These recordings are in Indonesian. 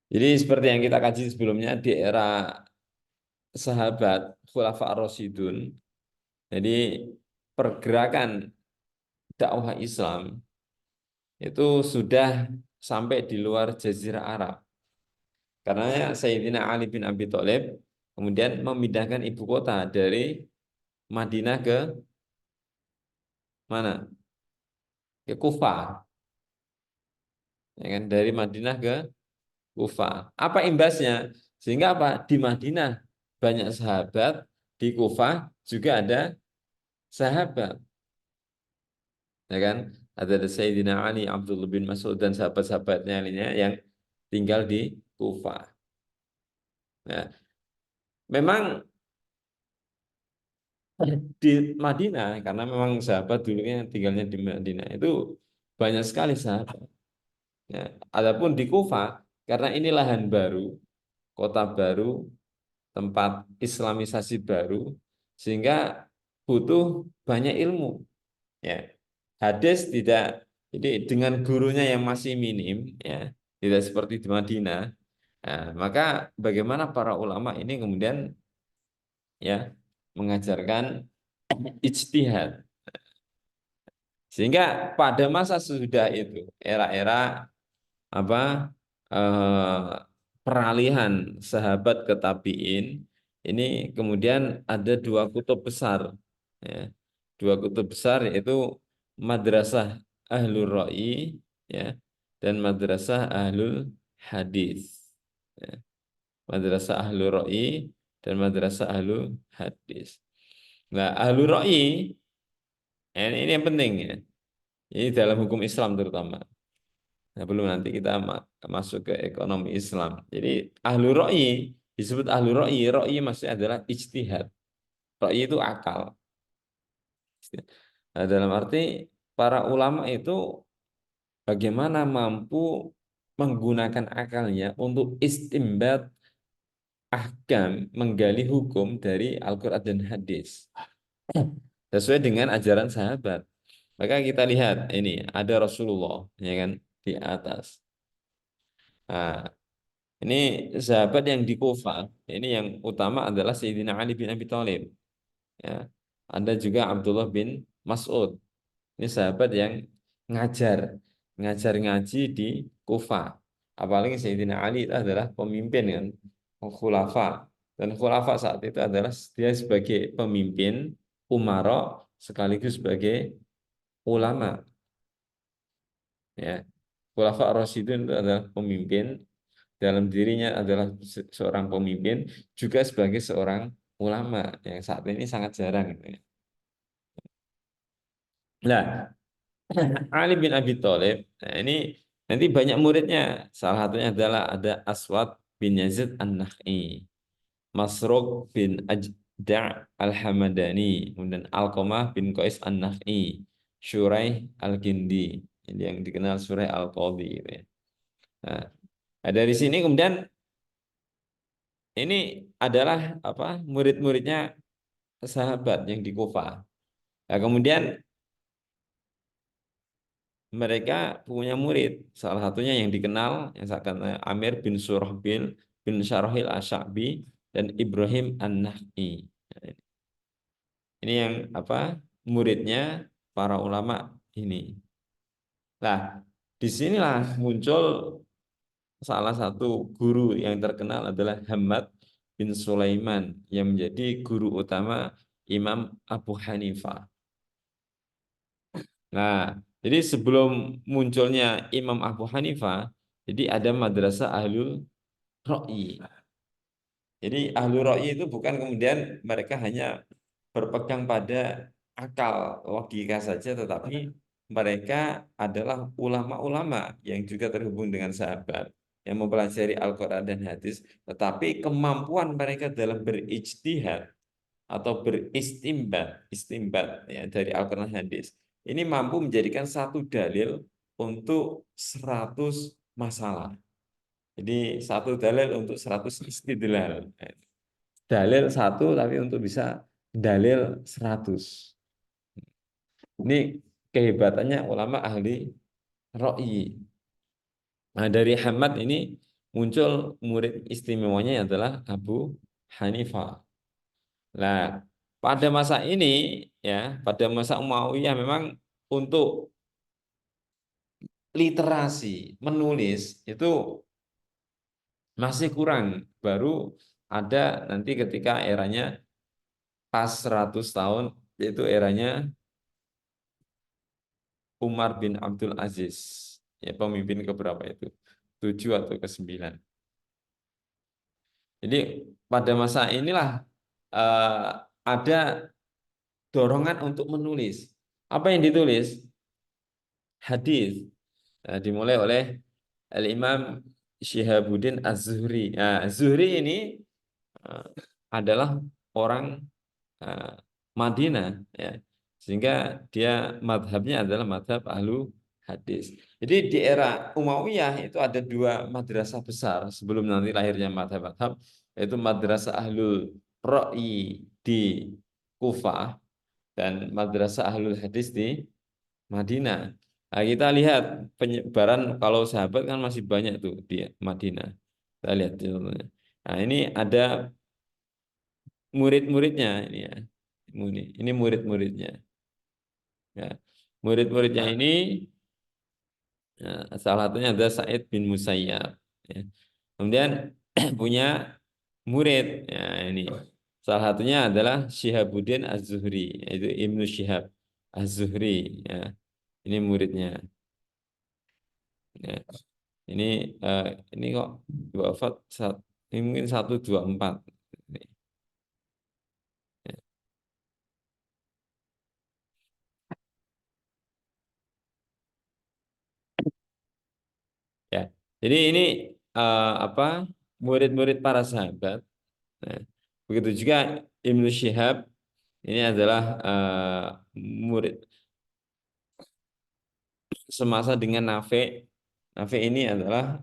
Jadi seperti yang kita kaji sebelumnya di era sahabat Khulafa Ar-Rasyidun, jadi pergerakan dakwah Islam itu sudah sampai di luar Jazirah Arab. Karena Sayyidina Ali bin Abi Thalib kemudian memindahkan ibu kota dari Madinah ke mana? Ke Kufah, ya kan? Dari Madinah ke Kufah. Apa imbasnya? Sehingga apa? Di Madinah banyak sahabat, di Kufah juga ada sahabat, ya kan? Ada Sayyidina Ali, Abdullah bin Mas'ud dan sahabat-sahabatnya lainnya yang tinggal di Kufah. Nah, memang di Madinah karena memang sahabat dulunya tinggalnya di Madinah itu banyak sekali sahabat. Ya, adapun di Kufah karena ini lahan baru, kota baru, tempat Islamisasi baru, sehingga butuh banyak ilmu. Ya, hadis tidak, jadi dengan gurunya yang masih minim, ya, tidak seperti di Madinah. Nah, maka bagaimana para ulama ini kemudian ya mengajarkan ijtihad. Sehingga pada masa sesudah itu, era-era apa eh, peralihan sahabat ke tabiin, ini kemudian ada dua kutub besar, ya. Dua kutub besar yaitu madrasah ahlul ra'i, ya, dan madrasah ahlul hadis. Ya. Madrasah ahlul ra'i dan madrasah ahlul hadis. Nah, ahlul ra'i ini yang penting ya. Ini dalam hukum Islam terutama. Nah, belum nanti kita masuk ke ekonomi Islam. Jadi ahlu ro'i disebut ahlu ro'i. Ro'i maksudnya adalah ijtihad. Ro'i itu akal. Nah, dalam arti para ulama itu bagaimana mampu menggunakan akalnya untuk istimbat ahkam, menggali hukum dari Al-Quran dan hadis sesuai dengan ajaran sahabat. Maka kita lihat ini ada Rasulullah, ya kan, di atas. Nah, ini sahabat yang di Kufah, ini yang utama adalah Sayyidina Ali bin Abi Thalib. Ya. Ada juga Abdullah bin Mas'ud. Ini sahabat yang ngajar, ngajar ngaji di Kufah. Apalagi Sayyidina Ali itu adalah pemimpin kan, khulafa. Dan khulafa saat itu adalah dia sebagai pemimpin, umara, sekaligus sebagai ulama. Ya. Khulafa Ar-Rasyidun itu adalah pemimpin, dalam dirinya adalah seorang pemimpin juga sebagai seorang ulama yang saat ini sangat jarang gitu ya. Nah, Ali bin Abi Thalib, nah ini nanti banyak muridnya. Salah satunya adalah ada Aswad bin Yazid An-Nakhi, Masruq bin Ajda' Al-Hamadani, kemudian Alqamah bin Qais An-Nakhi, Shuraih Al-Kindi, ini yang dikenal Shuraih Al-Qadhi gitu ya. Nah, dari sini kemudian ini adalah apa murid-muridnya sahabat yang di Kufah. Nah, kemudian mereka punya murid, salah satunya yang dikenal yang saya katakan Amir bin Surahbil bin Syarahil Asy'abi dan Ibrahim An-Nakhi. Nah, ini yang apa muridnya para ulama ini. Nah, disinilah muncul salah satu guru yang terkenal adalah Hamad bin Sulaiman yang menjadi guru utama Imam Abu Hanifah. Nah, jadi sebelum munculnya Imam Abu Hanifah, jadi ada madrasah Ahlul Ra'yi. Jadi Ahlul Ra'yi itu bukan kemudian mereka hanya berpegang pada akal logika saja, tetapi mereka adalah ulama-ulama yang juga terhubung dengan sahabat yang mempelajari Al-Quran dan hadis, tetapi kemampuan mereka dalam berijtihad atau istimbat ya, dari Al-Quran hadis ini mampu menjadikan satu dalil untuk 100 masalah. Jadi satu dalil untuk 100 istidlal. Dalil satu tapi untuk bisa dalil 100. Ini kehebatannya ulama ahli ro'i. Nah, dari Hamad ini muncul murid istimewanya adalah Abu Hanifah. Nah, pada masa ini ya, pada masa Umayyah memang untuk literasi menulis itu masih kurang. Baru ada nanti ketika eranya pas 100 tahun, yaitu eranya Umar bin Abdul Aziz. Ya, pemimpin keberapa itu? 7 atau ke-9. Jadi pada masa inilah eh, ada dorongan untuk menulis. Apa yang ditulis? Hadis. Dimulai oleh Al-Imam Syihabuddin Az-Zuhri. Nah, Zuhri ini eh, adalah orang eh, Madinah, ya. Sehingga dia madhabnya adalah madhab ahlu hadis. Jadi di era Umayyah itu ada dua madrasah besar sebelum nanti lahirnya madhab-madhab, yaitu madrasah ahlul Ra'i di Kufah dan madrasah ahlul hadis di Madinah. Nah, kita lihat penyebaran kalau sahabat kan masih banyak tuh di Madinah. Kita lihat contohnya. Nah, ini ada murid-muridnya ini ya. Ini murid-muridnya. Ya. Murid-muridnya ini ya, salah satunya ada Said bin Musayyab. Ya. Kemudian punya murid. Ya, ini salah satunya adalah Syihabuddin Az-Zuhri, yaitu Ibnu Syihab Az-Zuhri. Ya. Ini muridnya. Ya. Ini eh, ini kok wafat ini mungkin 124. Ya. Jadi ini apa murid-murid para sahabat. Nah, begitu juga Ibnu Syihab ini adalah murid semasa dengan Nafi'. Nafi' ini adalah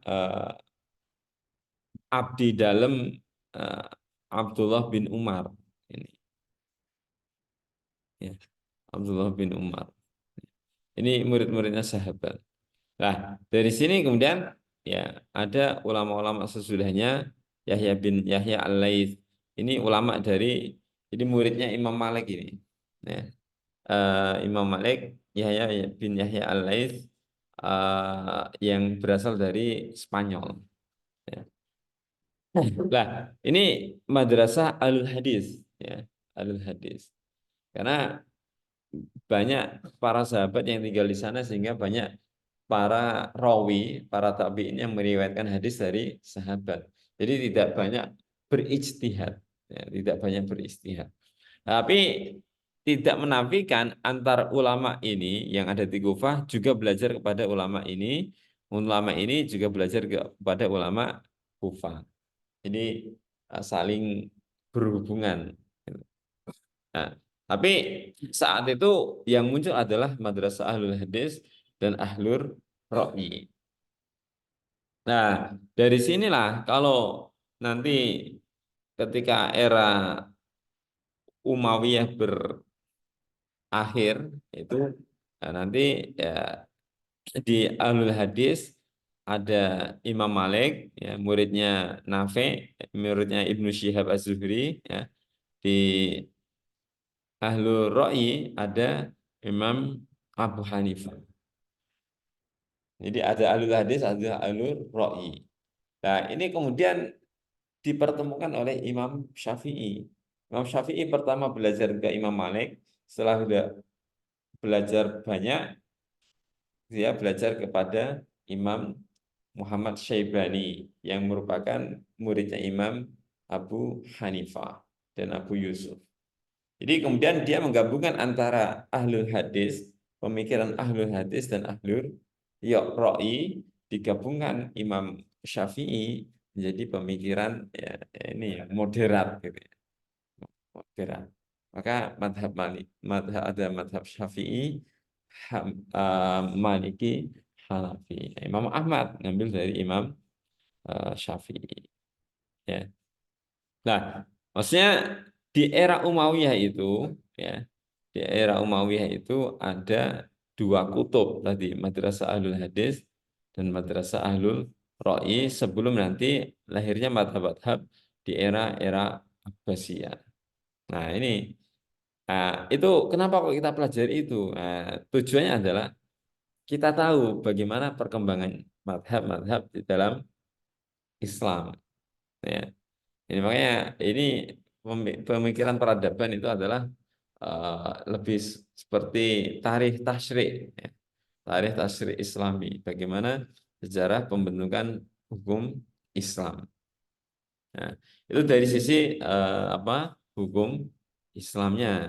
abdi dalam eh, Abdullah bin Umar. Ini, ya, Abdullah bin Umar. Ini murid-muridnya sahabat. Nah, dari sini kemudian ya ada ulama-ulama sesudahnya Yahya bin Yahya Al-Laits. Ini ulama dari jadi muridnya Imam Malik ini. Ya, Imam Malik Yahya bin Yahya Al-Laits yang berasal dari Spanyol. Ya. Nah, ini madrasah Alul Hadis ya, Alul Hadis. Karena banyak para sahabat yang tinggal di sana sehingga banyak para rawi, para tabi'in yang meriwayatkan hadis dari sahabat. Jadi tidak banyak berijtihad, ya, tidak banyak berijtihad. Tapi tidak menafikan antar ulama ini yang ada di Kufah juga belajar kepada ulama ini juga belajar kepada ulama Kufah. Jadi saling berhubungan. Nah, tapi saat itu yang muncul adalah madrasah ahlul hadis dan ahlur ra'yi. Nah, dari sinilah kalau nanti ketika era Umayyah berakhir itu nanti ya, di ahlul hadis ada Imam Malik, ya, muridnya Nafi', muridnya Ibnu Syihab Az-Zuhri, ya. Di ahlul ra'yi ada Imam Abu Hanifah. Jadi ada ahlul hadis, ada ahlul ra'yi. Nah, ini kemudian dipertemukan oleh Imam Syafi'i. Imam Syafi'i pertama belajar ke Imam Malik, setelah sudah belajar banyak, dia belajar kepada Imam Muhammad Syaibani yang merupakan muridnya Imam Abu Hanifah dan Abu Yusuf. Jadi kemudian dia menggabungkan antara ahlul hadis, pemikiran ahlul hadis dan ahlul ra'i, digabungkan Imam Syafi'i menjadi pemikiran ya, ini ya, moderat gitu ya, moderat. Maka madhab Malik, ada madhab Syafi'i, Maliki, Hanafi. Imam Ahmad ngambil dari Imam Syafi'i. Ya. Nah, maksudnya di era Umayyah itu, ya, di era Umayyah itu ada dua kutub tadi, madrasah ahlul hadis dan madrasah ahlul Ra'i sebelum nanti lahirnya madhab-madhab di era-era Abbasiyah. Nah ini, itu kenapa kok kita pelajari itu? Nah, tujuannya adalah kita tahu bagaimana perkembangan madhab-madhab di dalam Islam. Ya. Ini makanya ini pemikiran peradaban itu adalah lebih seperti tarikh tasyrik, ya. Tarikh tasyrik Islami. Bagaimana sejarah pembentukan hukum Islam. Nah, itu dari sisi apa hukum Islamnya.